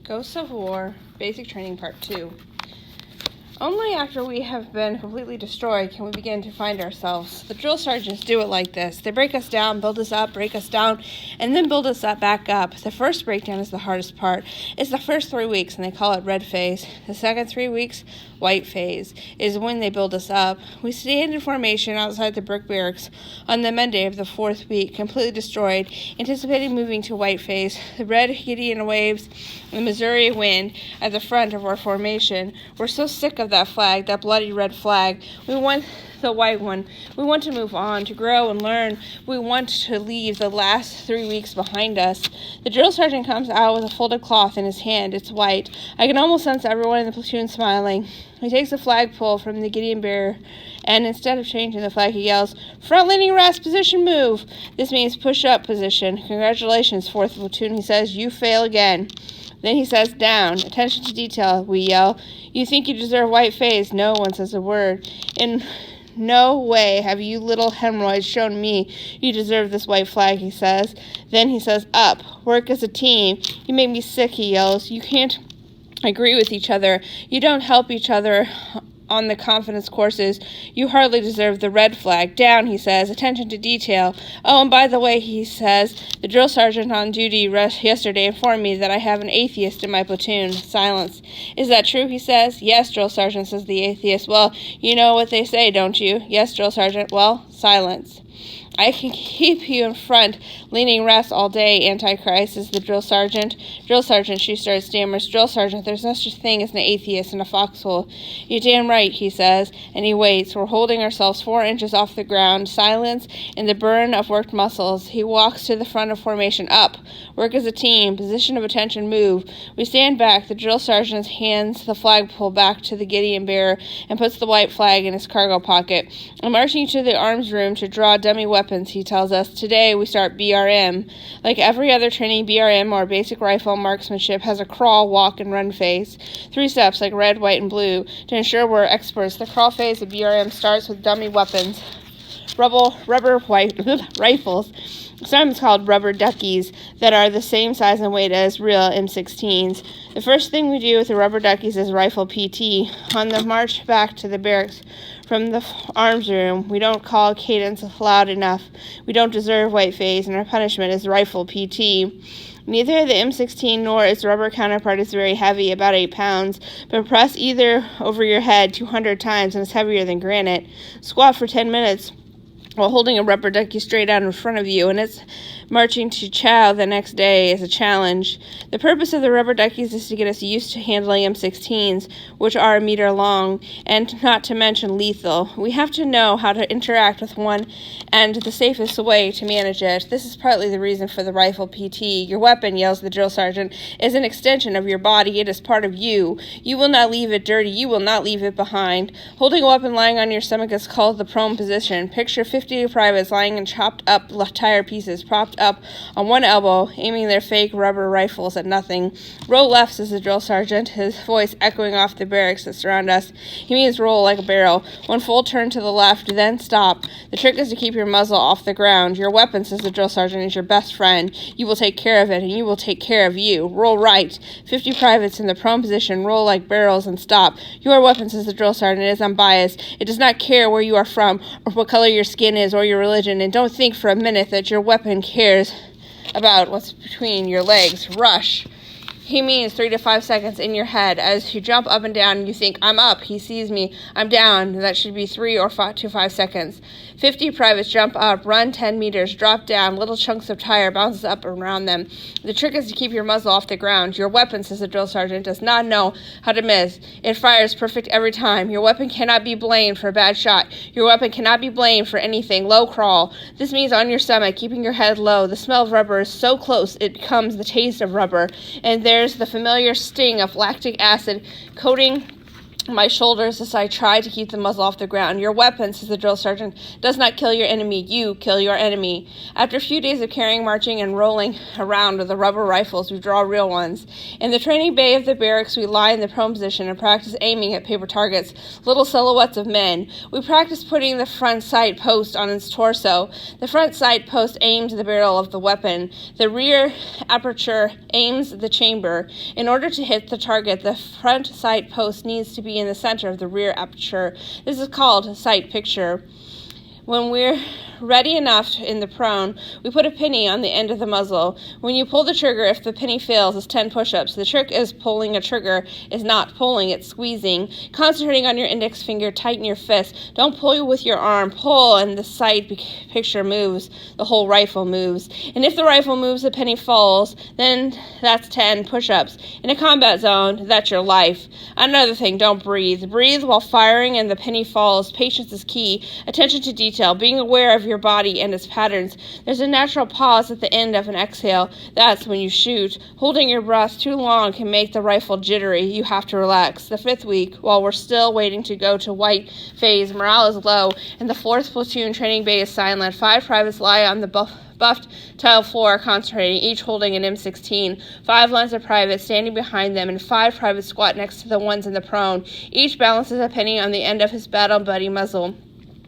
Ghosts of War, Basic Training Part 2. Only after we have been completely destroyed can we begin to find ourselves. The drill sergeants do it like this. They break us down, build us up, break us down, and then build us up back up. The first breakdown is the hardest part. It's the first 3 weeks, and they call it red phase. The second 3 weeks, white phase, is when they build us up. We stand in formation outside the brick barracks on the Monday of the 4th week, completely destroyed, anticipating moving to white phase. The red Gideon waves the Missouri wind at the front of our formation. We're so sick of that flag, that bloody red flag. We want the white one. We want to move on, to grow and learn. We want to leave the last 3 weeks behind us. The drill sergeant comes out with a folded cloth in his hand. It's white. I can almost sense everyone in the platoon smiling. He takes a flagpole from the Gideon bearer, and instead of changing the flag, he yells, "Front leaning rest, position move." This means push-up position. "Congratulations, 4th platoon," he says. "You fail again." Then he says, "Down. Attention to detail," we yell. "You think you deserve white phase?" No one says a word. "In no way have you little hemorrhoids shown me you deserve this white flag," he says. Then he says, "Up. Work as a team. You make me sick," he yells. "You can't agree with each other. You don't help each other on the confidence courses. You hardly deserve the red flag." "Down," he says. "Attention to detail. Oh, and by the way," he says, "the drill sergeant on duty yesterday informed me that I have an atheist in my platoon." Silence. "Is that true?" he says. "Yes, drill sergeant," says the atheist. "Well, you know what they say, don't you?" "Yes, drill sergeant." "Well," silence. "I can keep you in front, leaning rest all day, Antichrist," says the drill sergeant. "Drill sergeant," she starts, stammers. "Drill sergeant, there's no such thing as an atheist in a foxhole." "You're damn right," he says, and he waits. We're holding ourselves 4 inches off the ground. Silence and the burn of worked muscles. He walks to the front of formation. "Up. Work as a team. Position of attention. Move." We stand back. The drill sergeant hands the flagpole back to the Gideon bearer and puts the white flag in his cargo pocket. "I'm marching to the arms room to draw dummy weapons," he tells us. "Today we start BRM. Like every other training, BRM, or basic rifle marksmanship, has a crawl, walk, and run phase. 3 steps, like red, white, and blue, to ensure we're experts. The crawl phase of BRM starts with dummy weapons, rubber white rifles, sometimes called rubber duckies, that are the same size and weight as real M16s. The first thing we do with the rubber duckies is rifle PT. On the march back to the barracks from the arms room, we don't call cadence loud enough. We don't deserve white phase, and our punishment is rifle PT. Neither the M16 nor its rubber counterpart is very heavy, about 8 pounds, but press either over your head 200 times and it's heavier than granite. Squat for 10 minutes while holding a rubber ducky straight out in front of you, and it's marching to chow the next day is a challenge. The purpose of the rubber duckies is to get us used to handling M16s, which are 1 meter long, and not to mention lethal. We have to know how to interact with one and the safest way to manage it. This is partly the reason for the rifle PT. Your weapon, yells the drill sergeant, is an extension of your body. It is part of you. You will not leave it dirty. You will not leave it behind. Holding a weapon lying on your stomach is called the prone position. Picture 50 privates lying in chopped up tire pieces, propped up on one elbow, aiming their fake rubber rifles at nothing. "Roll left," says the drill sergeant, his voice echoing off the barracks that surround us. He means roll like a barrel. One full turn to the left, then stop. The trick is to keep your muzzle off the ground. Your weapon, says the drill sergeant, is your best friend. You will take care of it, and you will take care of you. Roll right. 50 privates in the prone position, roll like barrels, and stop. Your weapon, says the drill sergeant, is unbiased. It does not care where you are from, or what color your skin is, or your religion, and don't think for a minute that your weapon cares about what's between your legs. Rush. He means 3 to 5 seconds in your head. As you jump up and down, you think, "I'm up. He sees me. I'm down." That should be 3 or 5 to 5 seconds. 50 privates jump up, run 10 meters, drop down. Little chunks of tire bounces up around them. The trick is to keep your muzzle off the ground. Your weapon, says the drill sergeant, does not know how to miss. It fires perfect every time. Your weapon cannot be blamed for a bad shot. Your weapon cannot be blamed for anything. Low crawl. This means on your stomach, keeping your head low. The smell of rubber is so close it comes the taste of rubber. And there's the familiar sting of lactic acid coating my shoulders as I try to keep the muzzle off the ground. Your weapon, says the drill sergeant, does not kill your enemy. You kill your enemy. After a few days of carrying, marching, and rolling around with the rubber rifles, we draw real ones. In the training bay of the barracks, we lie in the prone position and practice aiming at paper targets, little silhouettes of men. We practice putting the front sight post on its torso. The front sight post aims the barrel of the weapon. The rear aperture aims the chamber. In order to hit the target, the front sight post needs to be in the center of the rear aperture. This is called sight picture. When we're ready enough in the prone, we put a penny on the end of the muzzle. When you pull the trigger, if the penny fails, it's 10 push-ups. The trick is pulling a trigger is not pulling, it's squeezing. Concentrating on your index finger, tighten your fist. Don't pull with your arm. Pull, and the sight picture moves. The whole rifle moves. And if the rifle moves, the penny falls. Then that's 10 push-ups. In a combat zone, that's your life. Another thing, don't breathe. Breathe while firing and the penny falls. Patience is key. Attention to detail. Being aware of your body and its patterns. There's a natural pause at the end of an exhale. That's when you shoot. Holding your breath too long can make the rifle jittery. You have to relax. The 5th week, while we're still waiting to go to white phase, morale is low, and the 4th platoon training bay is silent. 5 privates lie on the buffed tile floor, concentrating, each holding an M16. 5 lines of privates standing behind them, and 5 privates squat next to the ones in the prone. Each balances a penny on the end of his battle buddy muzzle.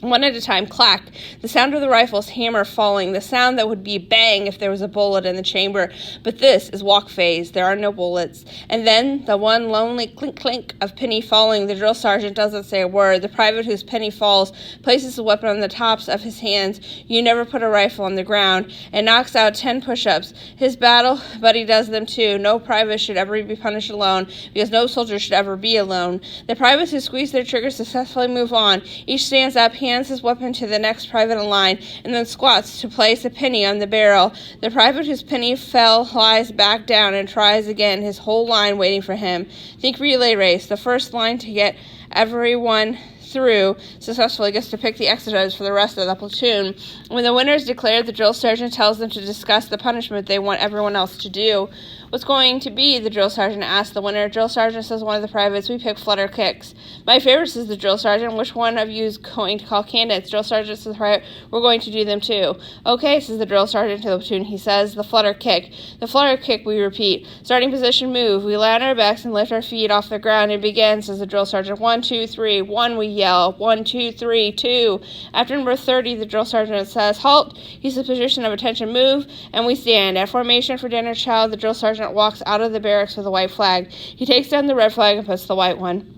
One at a time, clack, the sound of the rifle's hammer falling, the sound that would be bang if there was a bullet in the chamber. But this is walk phase. There are no bullets. And then the one lonely clink-clink of penny falling. The drill sergeant doesn't say a word. The private whose penny falls places the weapon on the tops of his hands. You never put a rifle on the ground, and knocks out 10 push-ups. His battle buddy does them too. No private should ever be punished alone, because no soldier should ever be alone. The privates who squeeze their triggers successfully move on. Each stands up, hands his weapon to the next private in line, and then squats to place a penny on the barrel. The private whose penny fell lies back down and tries again, his whole line waiting for him. Think relay race. The first line to get everyone through successfully gets to pick the exercise for the rest of the platoon. When the winner is declared, the drill sergeant tells them to discuss the punishment they want everyone else to do. What's going to be? The drill sergeant asks the winner. Drill sergeant says one of the privates. We pick flutter kicks. My favorite, says the drill sergeant. Which one of you is going to call candidates? Drill sergeant says, right, we're going to do them too. Okay, says the drill sergeant to the platoon. He says, the flutter kick. The flutter kick, we repeat. Starting position, move. We lie on our backs and lift our feet off the ground and begin, says the drill sergeant. 1, 2, 3. 1, we yell. 1, 2, 3, 2. After number 30, the drill sergeant says, halt. He's in position of attention, move, and we stand. At formation for dinner child, the drill sergeant walks out of the barracks with a white flag. He takes down the red flag and puts the white one.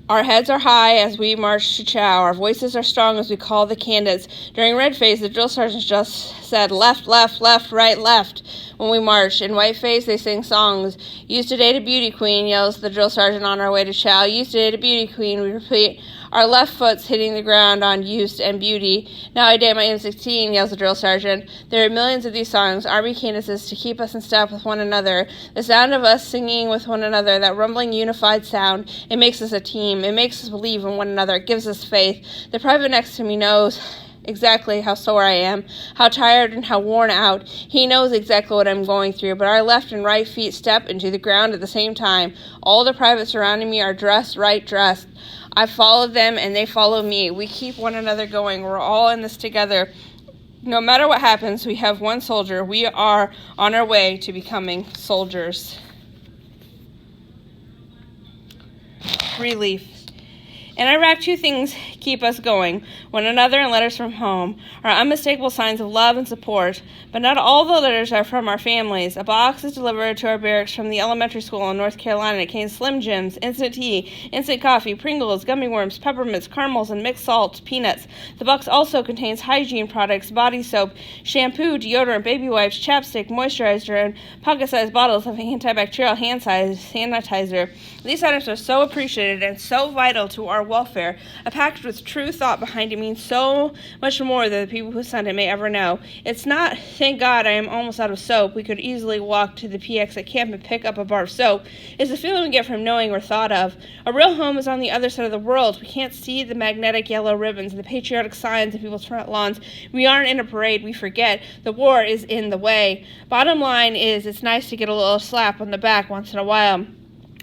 Our heads are high as we march to chow. Our voices are strong as we call the candidates. During red phase, the drill sergeant just said left, left, left, right, left when we march. In white phase, they sing songs. Used today to beauty queen, yells the drill sergeant on our way to chow. Used today to beauty queen, we repeat. Our left foot's hitting the ground on used and beauty. Now I dare my M16, yells the drill sergeant. There are millions of these songs, army cadences to keep us in step with one another. The sound of us singing with one another, that rumbling, unified sound, it makes us a team. It makes us believe in one another. It gives us faith. The private next to me knows exactly how sore I am, how tired and how worn out. He knows exactly what I'm going through, but our left and right feet step into the ground at the same time. All the privates surrounding me are dressed. I followed them and they follow me. We keep one another going. We're all in this together. No matter what happens, we have one soldier. We are on our way to becoming soldiers. Relief. In Iraq, 2 things keep us going: one another and letters from home are unmistakable signs of love and support. But not all the letters are from our families. A box is delivered to our barracks from the elementary school in North Carolina. It contains Slim Jims, instant tea, instant coffee, Pringles, gummy worms, peppermints, caramels, and mixed salt, peanuts. The box also contains hygiene products, body soap, shampoo, deodorant, baby wipes, chapstick, moisturizer, and pocket-sized bottles of antibacterial hand sanitizer. These items are so appreciated and so vital to our welfare. A package with true thought behind it means so much more than the people who sent it may ever know. It's not, thank God I am almost out of soap. We could easily walk to the PX at camp and pick up a bar of soap. It's the feeling we get from knowing we're thought of. A real home is on the other side of the world. We can't see the magnetic yellow ribbons, the patriotic signs in people's front lawns. We aren't in a parade. We forget. The war is in the way. Bottom line is, it's nice to get a little slap on the back once in a while.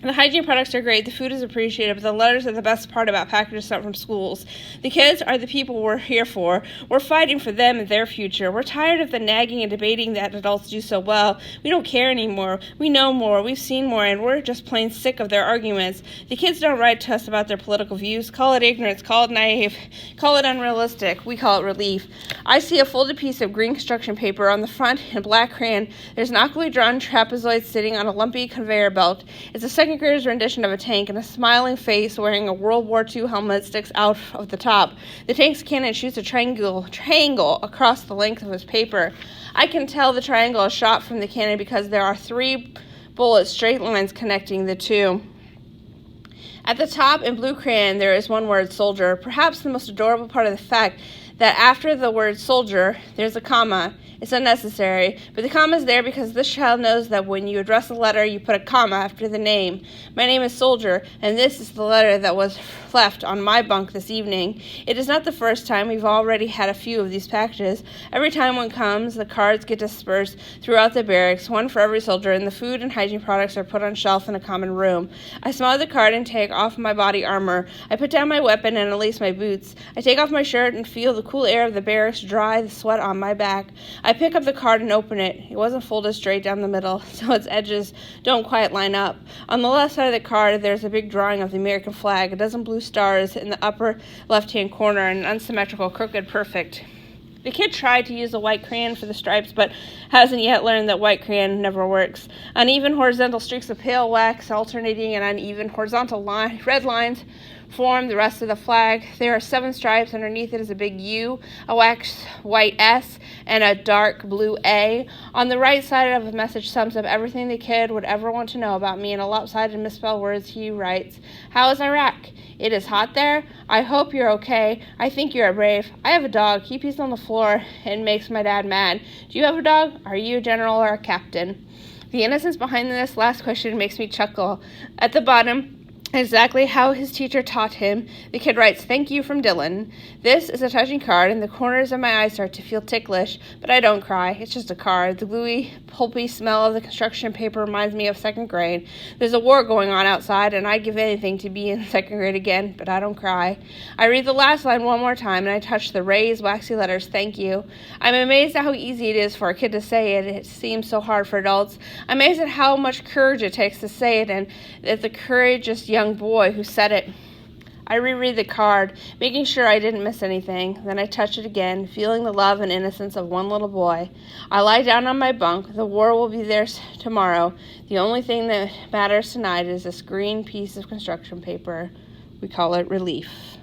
The hygiene products are great, the food is appreciated, but the letters are the best part about packages sent from schools. The kids are the people we're here for. We're fighting for them and their future. We're tired of the nagging and debating that adults do so well. We don't care anymore. We know more. We've seen more, and we're just plain sick of their arguments. The kids don't write to us about their political views. Call it ignorance. Call it naive. Call it unrealistic. We call it relief. I see a folded piece of green construction paper on the front in black crayon. There's an awkwardly drawn trapezoid sitting on a lumpy conveyor belt. It's a second grader's rendition of a tank, and a smiling face wearing a World War II helmet sticks out of the top. The tank's cannon shoots a triangle across the length of his paper. I can tell the triangle is shot from the cannon because there are 3 bullet straight lines connecting the two. At the top, in blue crayon, there is one word, soldier. Perhaps the most adorable part of the fact that after the word soldier, there's a comma. It's unnecessary, but the comma is there because this child knows that when you address a letter, you put a comma after the name. My name is Soldier, and this is the letter that was left on my bunk this evening. It is not the first time. We've already had a few of these packages. Every time one comes, the cards get dispersed throughout the barracks, one for every soldier, and the food and hygiene products are put on shelf in a common room. I smell the card and take off my body armor. I put down my weapon and unlace my boots. I take off my shirt and feel the cool air of the barracks dry the sweat on my back. I pick up the card and open it. It wasn't folded straight down the middle, so its edges don't quite line up. On the left side of the card, there's a big drawing of the American flag, a dozen blue stars in the upper left-hand corner, and an unsymmetrical crooked perfect. The kid tried to use a white crayon for the stripes, but hasn't yet learned that white crayon never works. Uneven horizontal streaks of pale wax alternating and uneven horizontal red lines form the rest of the flag. There are 7 stripes. Underneath it is a big U, a wax white S, and a dark blue A. On the right side of the message sums up everything the kid would ever want to know about me. In a lopsided misspelled words, he writes, "How is Iraq? It is hot there. I hope you're okay. I think you are brave. I have a dog. He pees on the floor and makes my dad mad. Do you have a dog? Are you a general or a captain?" The innocence behind this last question makes me chuckle. At the bottom, exactly how his teacher taught him, the kid writes, "Thank you from Dylan." This is a touching card, and the corners of my eyes start to feel ticklish, but I don't cry. It's just a card. The gluey, pulpy smell of the construction paper reminds me of 2nd grade. There's a war going on outside, and I'd give anything to be in 2nd grade again, but I don't cry. I read the last line one more time, and I touch the raised, waxy letters, "Thank you." I'm amazed at how easy it is for a kid to say it. It seems so hard for adults. I'm amazed at how much courage it takes to say it, and that the courageous young boy who said it. I reread the card, making sure I didn't miss anything. Then I touch it again, feeling the love and innocence of one little boy. I lie down on my bunk. The war will be there tomorrow. The only thing that matters tonight is this green piece of construction paper. We call it relief.